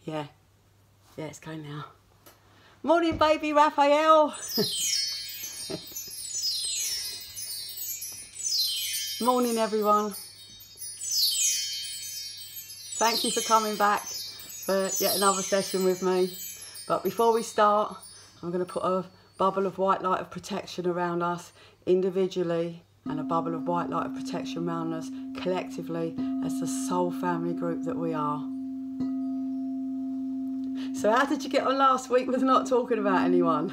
Yeah, it's going now. Morning, baby Raphael. Morning, everyone. Thank you for coming back for yet another session with me. But before we start, I'm going to put a bubble of white light of protection around us individually and a bubble of white light of protection around us collectively as the soul family group that we are. So how did you get on last week with not talking about anyone?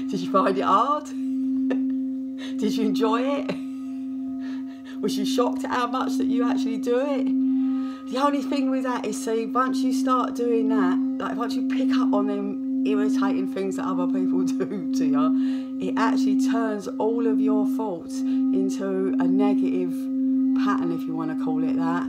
Did you find it hard? Did you enjoy it? Was you shocked at how much that you actually do it? The only thing with that is, see, once you start doing that, like once you pick up on them irritating things that other people do to you, it actually turns all of your thoughts into a negative pattern, if you want to call it that.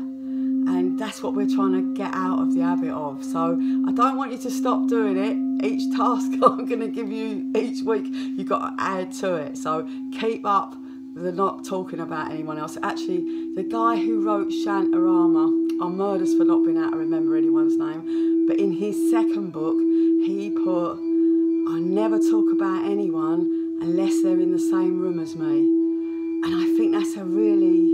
And that's what we're trying to get out of the habit of. So I don't want you to stop doing it. Each task I'm going to give you each week, you've got to add to it. So keep up the not talking about anyone else. Actually, the guy who wrote Shantarama, I'm murders for not being able to remember anyone's name, but in his second book, he put, I never talk about anyone unless they're in the same room as me. And I think that's a really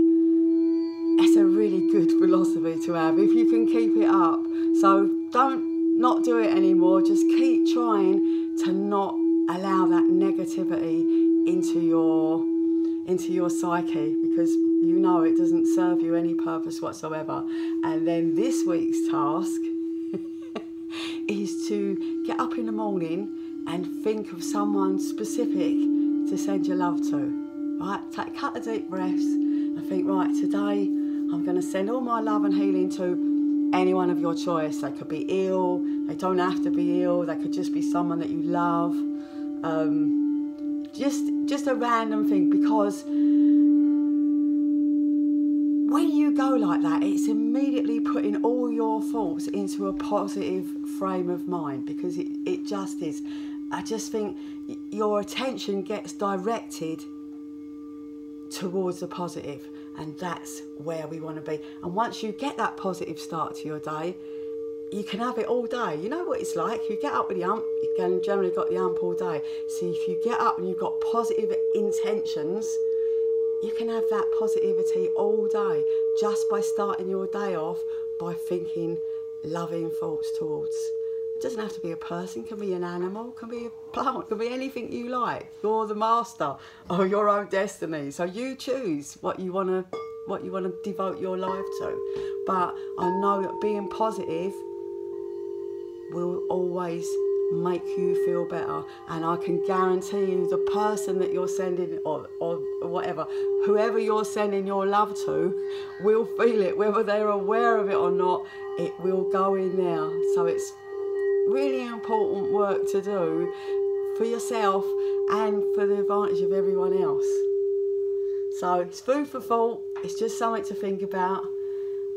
good philosophy to have if you can keep it up. So don't not do it anymore. Just keep trying to not allow that negativity into your psyche, because you know it doesn't serve you any purpose whatsoever. And then this week's task is to get up in the morning and think of someone specific to send your love to. Right? Take a couple of deep breaths and think, right, today I'm going to send all my love and healing to anyone of your choice. They could be ill, they don't have to be ill, they could just be someone that you love. Just a random thing, because when you go like that, it's immediately putting all your thoughts into a positive frame of mind, because it just is. I just think your attention gets directed towards the positive, and that's where we want to be. And once you get that positive start to your day, you can have it all day. You know what it's like, you get up with the hump, you generally got the hump all day. So if you get up and you've got positive intentions, you can have that positivity all day just by starting your day off by thinking loving thoughts towards. It doesn't have to be a person, it can be an animal, it can be a plant, it can be anything you like. You're the master of your own destiny. So you choose what you want to devote your life to. But I know that being positive will always make you feel better, and I can guarantee you the person that you're sending or whatever, whoever you're sending your love to will feel it, whether they're aware of it or not. It will go in there. So it's really important work to do for yourself and for the advantage of everyone else. So it's food for thought, it's just something to think about.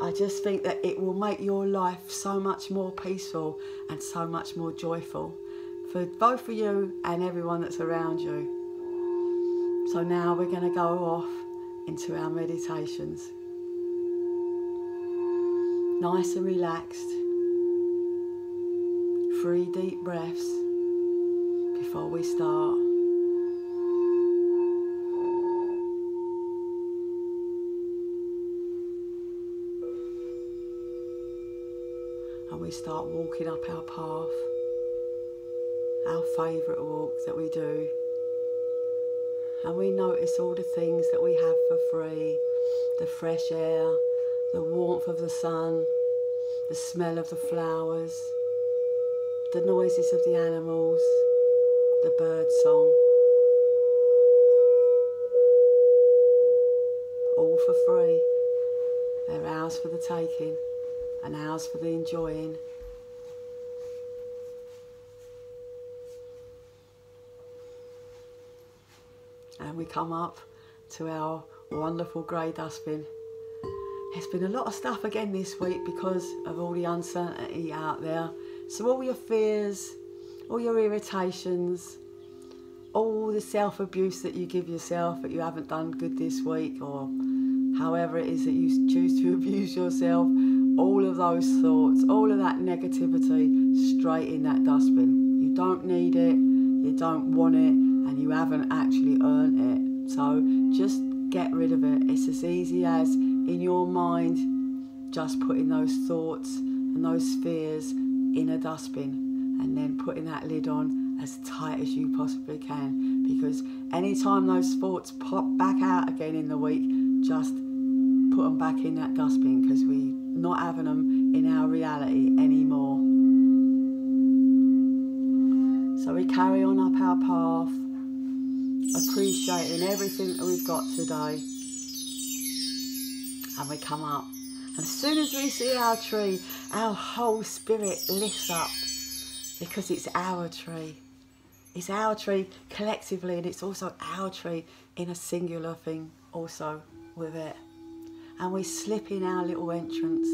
I just think that it will make your life so much more peaceful and so much more joyful for both for you and everyone that's around you. So now we're going to go off into our meditations. Nice and relaxed. 3 deep breaths before we start. And we start walking up our path, our favourite walk that we do. And we notice all the things that we have for free, the fresh air, the warmth of the sun, the smell of the flowers, the noises of the animals, the bird song. All for free. They're ours for the taking and ours for the enjoying. And we come up to our wonderful grey dustbin. There's been a lot of stuff again this week because of all the uncertainty out there. So all your fears, all your irritations, all the self-abuse that you give yourself that you haven't done good this week, or however it is that you choose to abuse yourself, all of those thoughts, all of that negativity straight in that dustbin. You don't need it, you don't want it, and you haven't actually earned it. So just get rid of it. It's as easy as in your mind just putting those thoughts and those fears in a dustbin and then putting that lid on as tight as you possibly can, because anytime those thoughts pop back out again in the week, just put them back in that dustbin, because we're not having them in our reality anymore. So we carry on up our path, appreciating everything that we've got today, and we come up. And as soon as we see our tree, our whole spirit lifts up, because it's our tree. It's our tree collectively, and it's also our tree in a singular thing also with it. And we slip in our little entrance.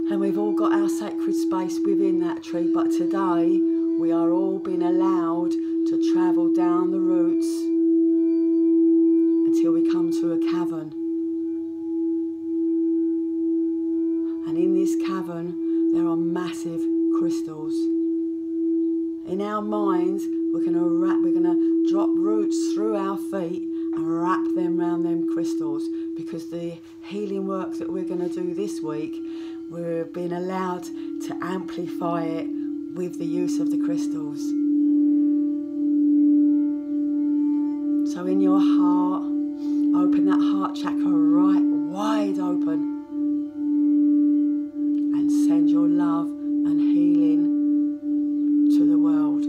And we've all got our sacred space within that tree, but today we are all being allowed to travel down the roots until we come to a cavern. And in this cavern there are massive crystals. In our minds, we're going to drop roots through our feet and wrap them around them crystals, because the healing work that we're going to do this week, we're being allowed to amplify it with the use of the crystals. So in your heart, open that heart chakra right wide open and send your love and healing to the world,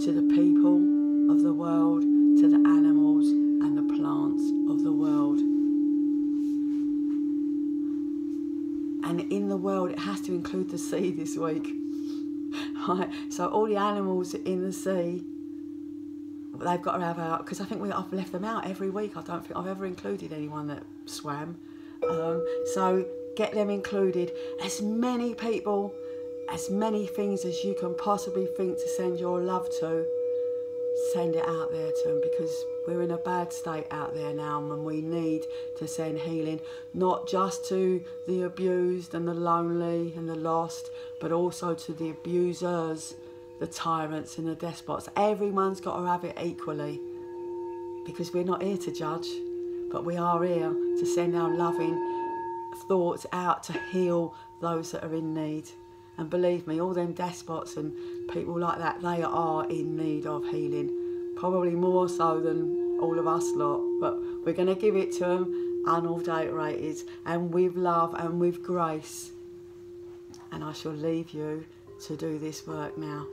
to the people of the world, to the animals and the plants of the world. And in the world, it has to include the sea this week. Right? So all the animals in the sea, they've got to have out, because I think I've left them out every week. I don't think I've ever included anyone that swam. So get them included. As many people, as many things as you can possibly think to send your love to, send it out there to them, because we're in a bad state out there now, and we need to send healing, not just to the abused and the lonely and the lost, but also to the abusers, the tyrants and the despots. Everyone's got to have it equally, because we're not here to judge, but we are here to send our loving thoughts out to heal those that are in need. And believe me, all them despots and people like that, they are in need of healing, probably more so than all of us lot, but we're going to give it to them unadulterated and with love and with grace. And I shall leave you to do this work now.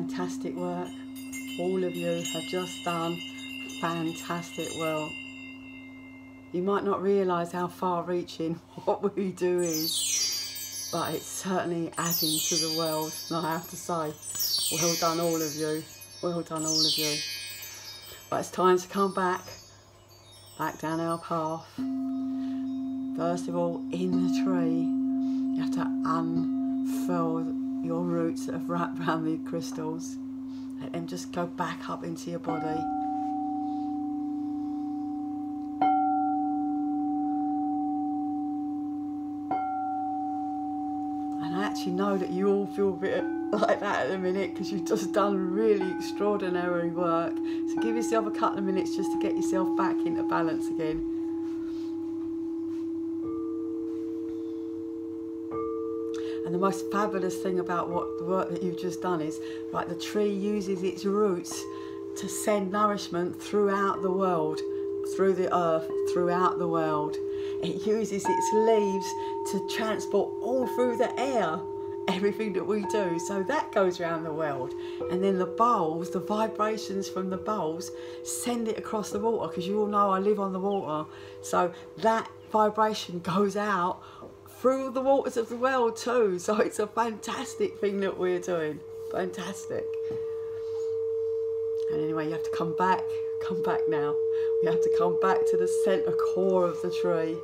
fantastic work. All of you have just done fantastic work. You might not realise how far-reaching what we do is, but it's certainly adding to the world. And I have to say, well done all of you. Well done all of you. But it's time to come back down our path. First of all, in the tree, you have to unfurl your roots that have wrapped around the crystals. Let them just go back up into your body. And I actually know that you all feel a bit like that at the minute because you've just done really extraordinary work. So give yourself a couple of minutes just to get yourself back into balance again. And the most fabulous thing about the work that you've just done is, like, the tree uses its roots to send nourishment throughout the world, through the earth, throughout the world. It uses its leaves to transport all through the air everything that we do. So that goes around the world. And then the bowls, the vibrations from the bowls, send it across the water, because you all know I live on the water. So that vibration goes out through the waters of the world too. So it's a fantastic thing that we're doing. Fantastic. And anyway, you have to come back now. We have to come back to the centre core of the tree.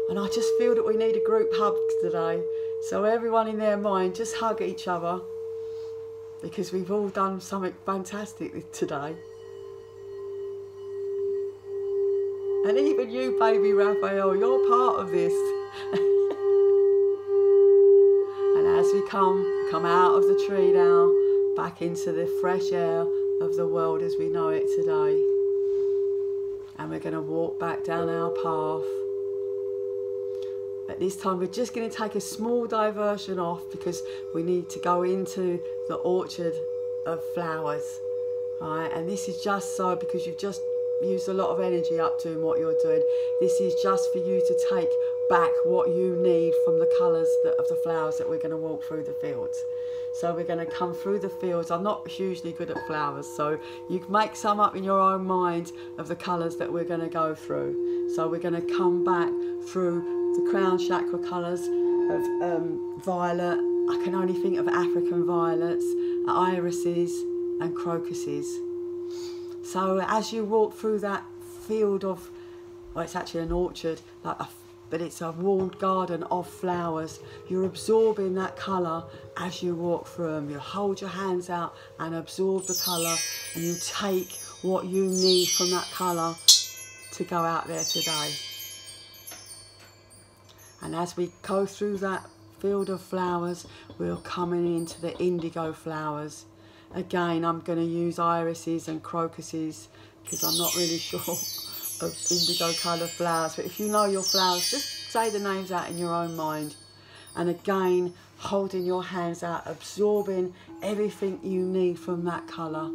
And I just feel that we need a group hug today. So everyone in their mind, just hug each other, because we've all done something fantastic today. And even you, baby Raphael, you're part of this. And as we come out of the tree now, back into the fresh air of the world as we know it today. And we're going to walk back down our path. At this time, we're just going to take a small diversion off, because we need to go into the orchard of flowers. Right? And this is just so, because you've just used a lot of energy up doing what you're doing. This is just for you to take back what you need from the colours of the flowers that we're going to walk through the fields. So we're going to come through the fields. I'm not hugely good at flowers, so you can make some up in your own mind of the colours that we're going to go through. So we're going to come back through the crown chakra colours of violet. I can only think of African violets, irises and crocuses. So as you walk through that field of, well, it's actually an orchard, but it's a walled garden of flowers. You're absorbing that colour as you walk through them. You hold your hands out and absorb the colour, and you take what you need from that colour to go out there today. And as we go through that field of flowers, we're coming into the indigo flowers. Again, I'm going to use irises and crocuses because I'm not really sure of indigo coloured flowers. But if you know your flowers, just say the names out in your own mind. And again, holding your hands out, absorbing everything you need from that colour.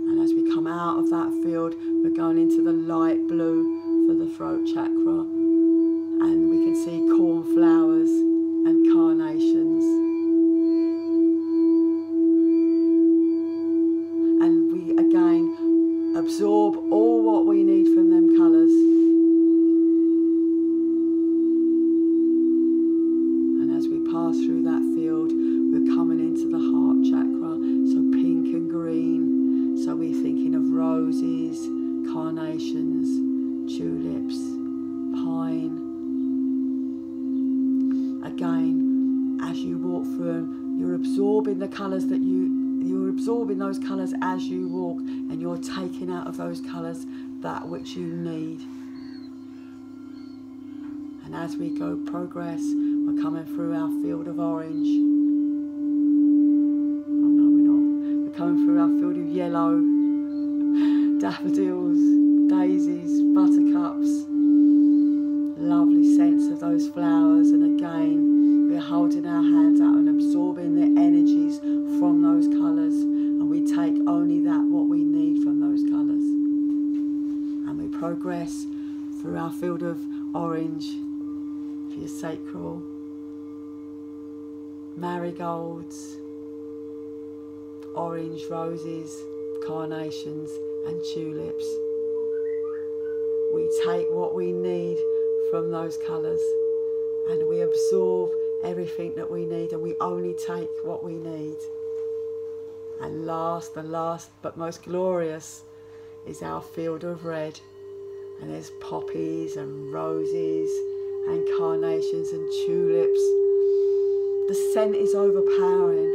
And as we come out of that field, we're going into the light blue for the throat chakra. And we can see cornflowers and carnations. And we again absorb all what we need from them colours. And as we pass through that field, we're coming into the heart chakra, so pink and green. So we're thinking of roses, carnations, tulips, pine. Again, as you walk through them, you're absorbing the colours that you're absorbing those colours as you walk, and you're taking out of those colours that which you need. And as we go progress, we're coming through our field of orange. Oh no, we're not. We're coming through our field of yellow, daffodils, daisies, buttercups. Lovely sense of those flowers, and again we're holding our hands out and absorbing the energies from those colours, and we take only what we need from those colours. And we progress through our field of orange for your sacral, marigolds, orange roses, carnations and tulips. We take what we need from those colours and we absorb everything that we need, and we only take what we need. And last but most glorious is our field of red, and there's poppies and roses and carnations and tulips. The scent is overpowering,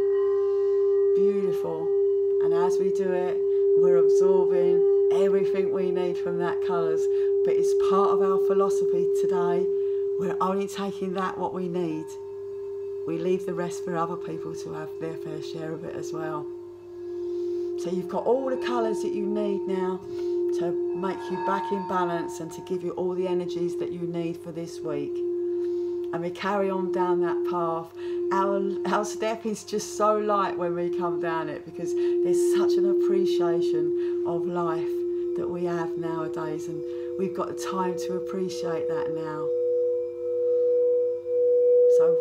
beautiful, and as we do it, we're absorbing everything we need from that colours. But it's part of our philosophy today. We're only taking that what we need. We leave the rest for other people to have their fair share of it as well. So you've got all the colours that you need now to make you back in balance and to give you all the energies that you need for this week. And we carry on down that path. Our step is just so light when we come down it, because there's such an appreciation of life that we have nowadays, and we've got the time to appreciate that now. So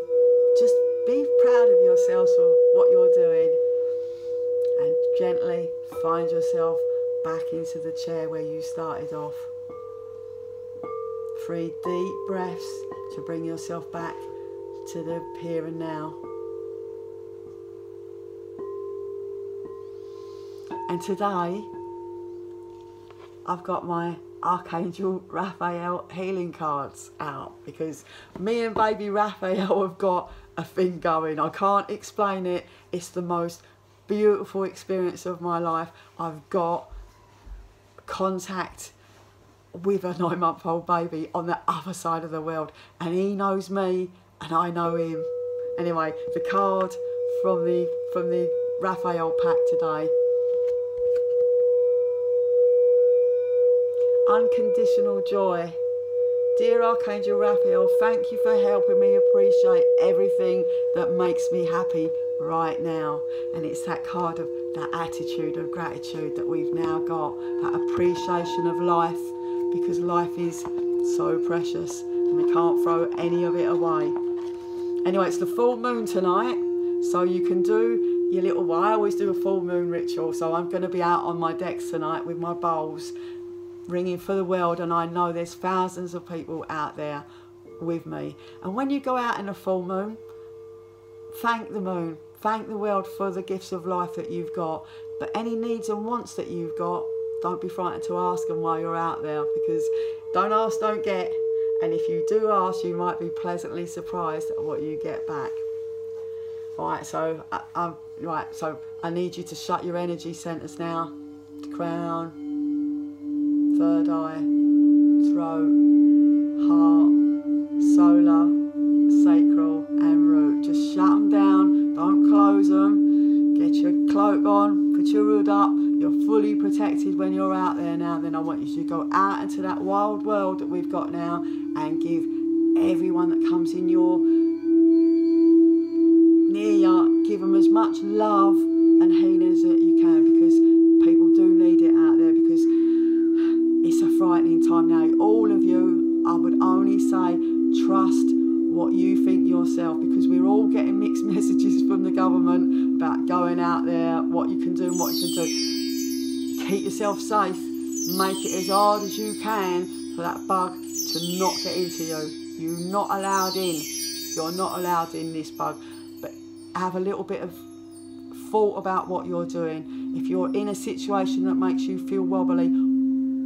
just be proud of yourselves for what you're doing, and gently find yourself back into the chair where you started off. 3 deep breaths to bring yourself back to the here and now. And today I've got my Archangel Raphael healing cards out, because me and baby Raphael have got a thing going. I can't explain it. It's the most beautiful experience of my life. I've got contact with a 9-month-old baby on the other side of the world, and he knows me and I know him. Anyway, the card from the Raphael pack today. Unconditional joy. Dear Archangel Raphael, thank you for helping me appreciate everything that makes me happy right now. And it's that card of that attitude of gratitude that we've now got, that appreciation of life, because life is so precious and we can't throw any of it away. Anyway, it's the full moon tonight, so you can do your little, I always do a full moon ritual, so I'm going to be out on my decks tonight with my bowls, ringing for the world, and I know there's thousands of people out there with me. And when you go out in a full moon, thank the moon, thank the world for the gifts of life that you've got, but any needs and wants that you've got, don't be frightened to ask them while you're out there, because don't ask, don't get, and if you do ask, you might be pleasantly surprised at what you get back. Alright, so I need you to shut your energy centres now. Crown, third eye, throat, heart, solar, sacral and root. Just shut them down, don't close them. Get your cloak on, put your hood up. You're fully protected when you're out there now. Then I want you to go out into that wild world that we've got now and give everyone that comes in your near you, give them as much love and healing as you can, because people do need it out there, because it's a frightening time now. All of you, I would only say, trust what you think yourself, because we're all getting mixed messages from the government about going out there, what you can do and what you can do. Keep yourself safe. Make it as hard as you can for that bug to not get into you. You're not allowed in. You're not allowed in, this bug. But have a little bit of thought about what you're doing. If you're in a situation that makes you feel wobbly,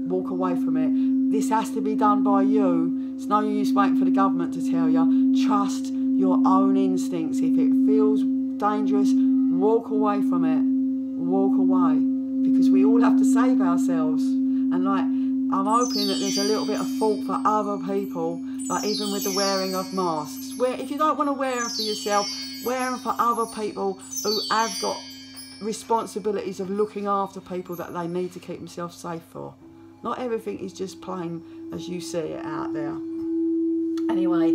walk away from it. This has to be done by you. It's no use waiting for the government to tell you. Trust your own instincts. If it feels dangerous, walk away from it. Walk away. Because we all have to save ourselves. And like, I'm hoping that there's a little bit of thought for other people, like even with the wearing of masks. Where if you don't want to wear them for yourself, wear them for other people who have got responsibilities of looking after people that they need to keep themselves safe for. Not everything is just plain as you see it out there. Anyway,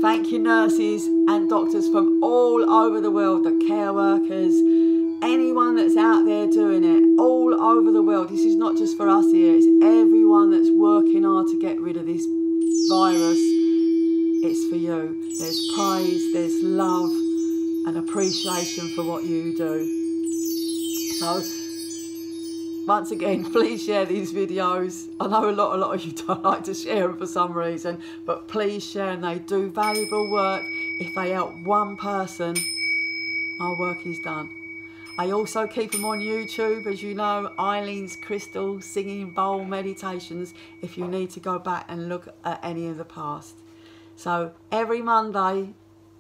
thank you nurses and doctors from all over the world, the care workers, anyone that's out there doing it, all over the world. This is not just for us here, it's everyone that's working hard to get rid of this virus. It's for you. There's praise, there's love and appreciation for what you do. So once again, please share these videos. I know a lot of you don't like to share them for some reason, but please share, and they do valuable work. If they help one person, our work is done. I also keep them on YouTube, as you know, Eileens Crystal Singing Bowl Meditations, if you need to go back and look at any of the past. So every Monday,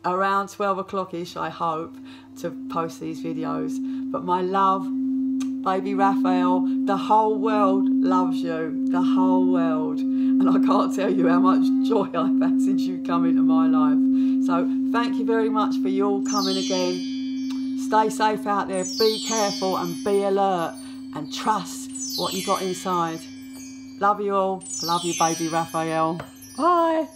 around 12 o'clock-ish, I hope, to post these videos. But my love, baby Raphael, the whole world loves you, the whole world. And I can't tell you how much joy I've had since you come into my life. So thank you very much for you all coming again. Stay safe out there, be careful and be alert, and trust what you got inside. Love you all. Love you, baby Raphael. Bye.